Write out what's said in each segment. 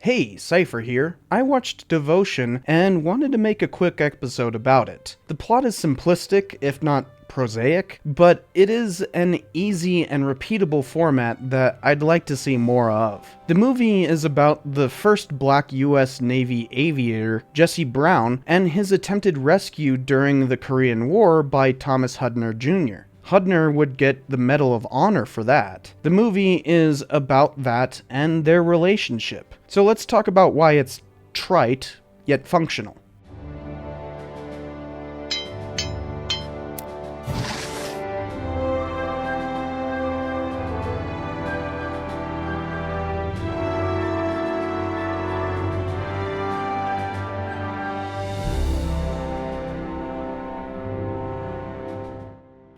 Hey, Cypher here. I watched Devotion and wanted to make a quick episode about it. The plot is simplistic, if not prosaic, but it is an easy and repeatable format that I'd like to see more of. The movie is about the first black US Navy aviator, Jesse Brown, and his attempted rescue during the Korean War by Thomas Hudner Jr. Hudner would get the Medal of Honor for that. The movie is about that and their relationship. So let's talk about why it's trite, yet functional.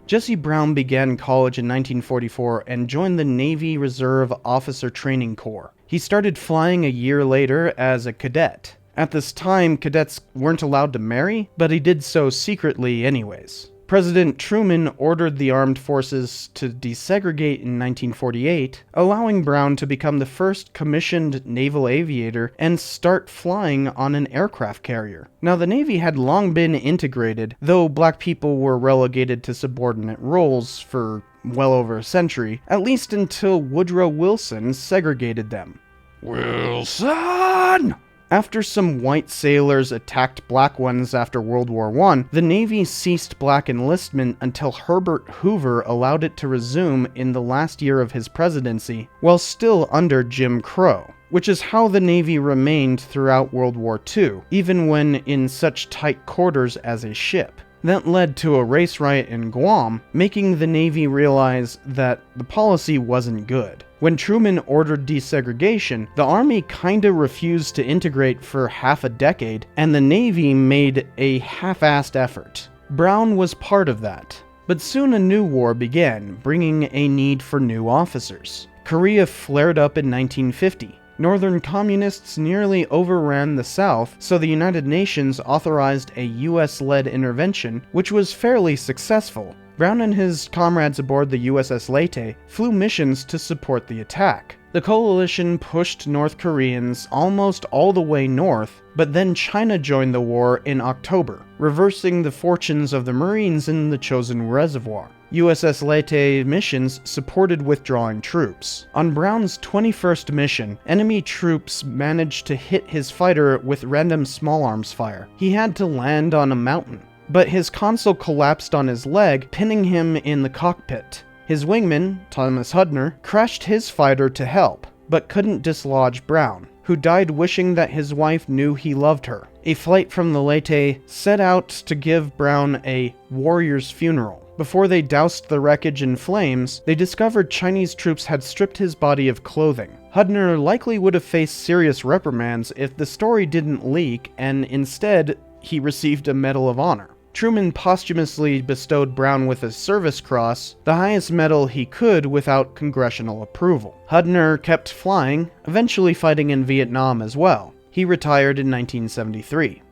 Jesse Brown began college in 1944 and joined the Navy Reserve Officer Training Corps. He started flying a year later as a cadet. At this time, cadets weren't allowed to marry, but he did so secretly anyways. President Truman ordered the armed forces to desegregate in 1948, allowing Brown to become the first commissioned naval aviator and start flying on an aircraft carrier. Now, the Navy had long been integrated, though black people were relegated to subordinate roles for well over a century, at least until Woodrow Wilson segregated them. Wilson! After some white sailors attacked black ones after World War I, the Navy ceased black enlistment until Herbert Hoover allowed it to resume in the last year of his presidency, while still under Jim Crow, which is how the Navy remained throughout World War II, even when in such tight quarters as a ship. That led to a race riot in Guam, making the Navy realize that the policy wasn't good. When Truman ordered desegregation, the Army kinda refused to integrate for half a decade, and the Navy made a half-assed effort. Brown was part of that. But soon a new war began, bringing a need for new officers. Korea flared up in 1950. Northern communists nearly overran the South, so the United Nations authorized a US-led intervention, which was fairly successful. Brown and his comrades aboard the USS Leyte flew missions to support the attack. The coalition pushed North Koreans almost all the way north, but then China joined the war in October, reversing the fortunes of the Marines in the chosen reservoir. USS Leyte missions supported withdrawing troops. On Brown's 21st mission, enemy troops managed to hit his fighter with random small arms fire. He had to land on a mountain, but his console collapsed on his leg, pinning him in the cockpit. His wingman, Thomas Hudner, crashed his fighter to help, but couldn't dislodge Brown, who died wishing that his wife knew he loved her. A flight from the Leyte set out to give Brown a warrior's funeral. Before they doused the wreckage in flames, they discovered Chinese troops had stripped his body of clothing. Hudner likely would have faced serious reprimands if the story didn't leak, and instead, he received a Medal of Honor. Truman posthumously bestowed Brown with a Service Cross, the highest medal he could without congressional approval. Hudner kept flying, eventually fighting in Vietnam as well. He retired in 1973.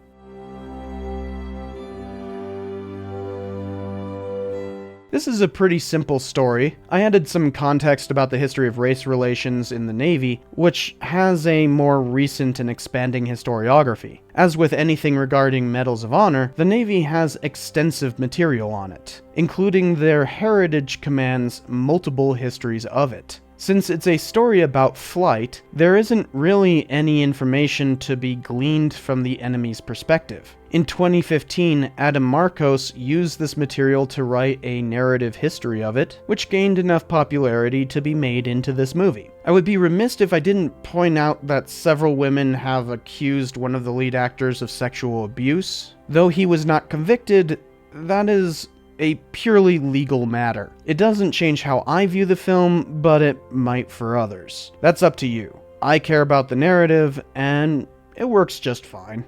This is a pretty simple story. I added some context about the history of race relations in the Navy, which has a more recent and expanding historiography. As with anything regarding Medals of Honor, the Navy has extensive material on it, including their Heritage Command's multiple histories of it. Since it's a story about flight, there isn't really any information to be gleaned from the enemy's perspective. In 2015, Adam Makos used this material to write a narrative history of it, which gained enough popularity to be made into this movie. I would be remiss if I didn't point out that several women have accused one of the lead actors of sexual abuse. Though he was not convicted, that is a purely legal matter. It doesn't change how I view the film, but it might for others. That's up to you. I care about the narrative, and it works just fine.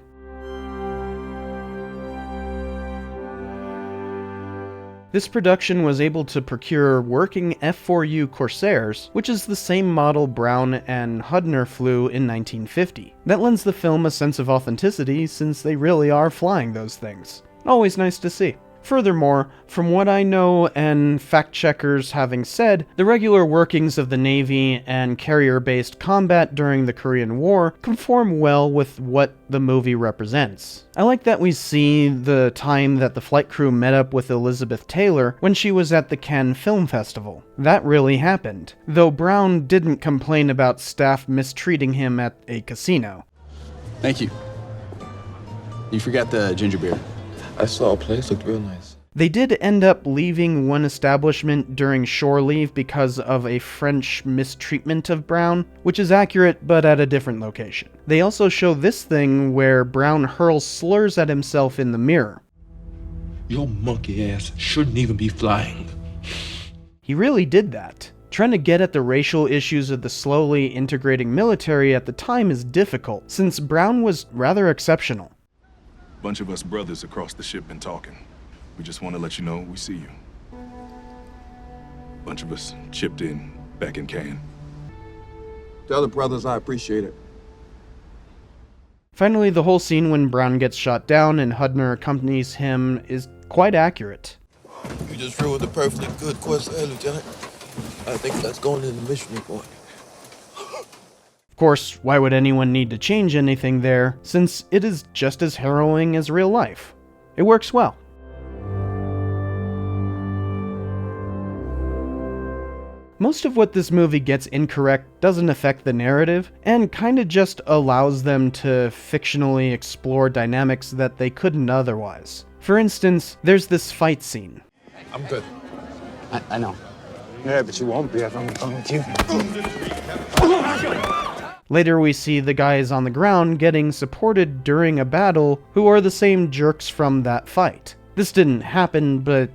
This production was able to procure working F-4U Corsairs, which is the same model Brown and Hudner flew in 1950. That lends the film a sense of authenticity since they really are flying those things. Always nice to see. Furthermore, from what I know and fact-checkers having said, the regular workings of the Navy and carrier-based combat during the Korean War conform well with what the movie represents. I like that we see the time that the flight crew met up with Elizabeth Taylor when she was at the Cannes Film Festival. That really happened, though Brown didn't complain about staff mistreating him at a casino. Thank you. You forgot the ginger beer. I saw a place, looked real nice. They did end up leaving one establishment during shore leave because of a French mistreatment of Brown, which is accurate but at a different location. They also show this thing where Brown hurls slurs at himself in the mirror. Your monkey ass shouldn't even be flying. He really did that. Trying to get at the racial issues of the slowly integrating military at the time is difficult, since Brown was rather exceptional. Bunch of us brothers across the ship been talking. We just want to let you know we see you. Bunch of us chipped in back in Cannes. Tell the brothers I appreciate it. Finally, the whole scene when Brown gets shot down and Hudner accompanies him is quite accurate. You just ruled a perfectly good quest ahead, Lieutenant. I think that's going in the mission report. Of course, why would anyone need to change anything there, since it is just as harrowing as real life? It works well. Most of what this movie gets incorrect doesn't affect the narrative, and kinda just allows them to fictionally explore dynamics that they couldn't otherwise. For instance, there's this fight scene. I'm good. I know. Yeah, but you won't be if I'm with you. Later we see the guys on the ground getting supported during a battle who are the same jerks from that fight. This didn't happen, but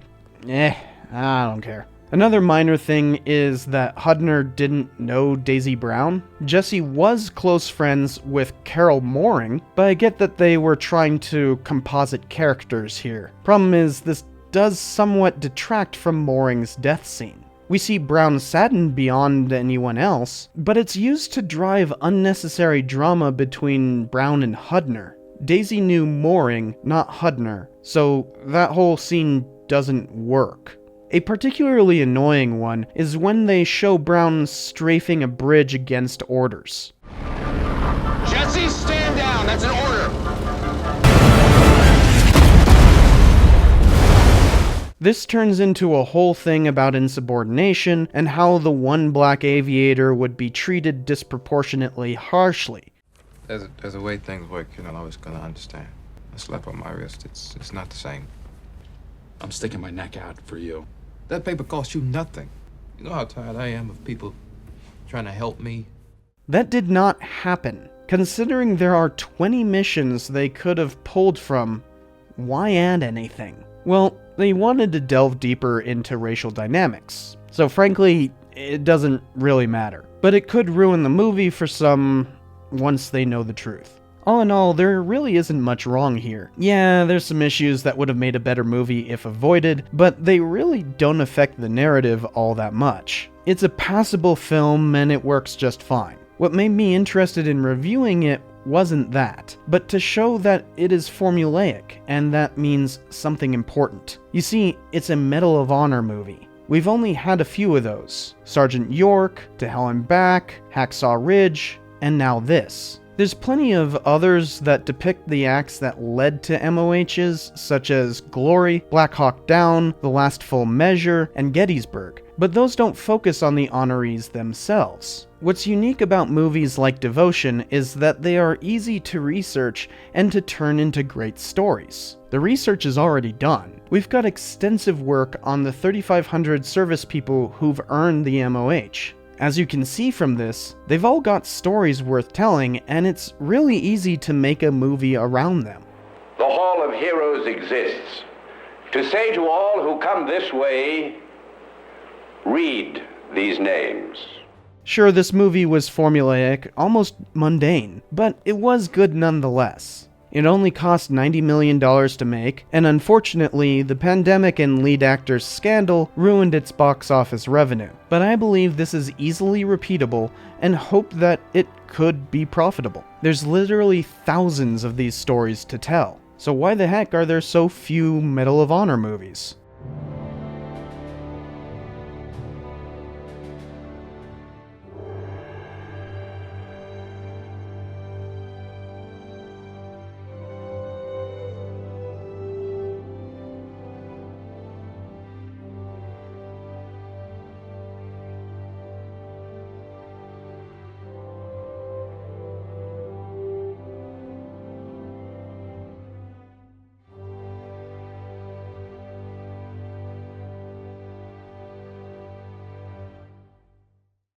I don't care. Another minor thing is that Hudner didn't know Daisy Brown. Jesse was close friends with Carol Mooring, but I get that they were trying to composite characters here. Problem is, this does somewhat detract from Mooring's death scene. We see Brown saddened beyond anyone else, but it's used to drive unnecessary drama between Brown and Hudner. Daisy knew Mooring, not Hudner, so that whole scene doesn't work. A particularly annoying one is when they show Brown strafing a bridge against orders. Jesse, stand down! That's an order! This turns into a whole thing about insubordination and how the one black aviator would be treated disproportionately harshly. There's a way things work you're not always gonna understand. A slap on my wrist, it's not the same. I'm sticking my neck out for you. That paper cost you nothing. You know how tired I am of people trying to help me? That did not happen. Considering there are 20 missions they could have pulled from, why add anything? Well, they wanted to delve deeper into racial dynamics, so frankly, it doesn't really matter. But it could ruin the movie for some once they know the truth. All in all, there really isn't much wrong here. Yeah, there's some issues that would have made a better movie if avoided, but they really don't affect the narrative all that much. It's a passable film and it works just fine. What made me interested in reviewing it wasn't that, but to show that it is formulaic, and that means something important. You see, it's a Medal of Honor movie. We've only had a few of those. Sergeant York, To Hell and Back, Hacksaw Ridge, and now this. There's plenty of others that depict the acts that led to MOHs, such as Glory, Black Hawk Down, The Last Full Measure, and Gettysburg, but those don't focus on the honorees themselves. What's unique about movies like Devotion is that they are easy to research and to turn into great stories. The research is already done. We've got extensive work on the 3,500 service people who've earned the MOH. As you can see from this, they've all got stories worth telling, and it's really easy to make a movie around them. The Hall of Heroes exists to say to all who come this way, read these names. Sure, this movie was formulaic, almost mundane, but it was good nonetheless. It only cost $90 million to make, and unfortunately, the pandemic and lead actor's scandal ruined its box office revenue. But I believe this is easily repeatable, and hope that it could be profitable. There's literally thousands of these stories to tell. So why the heck are there so few Medal of Honor movies?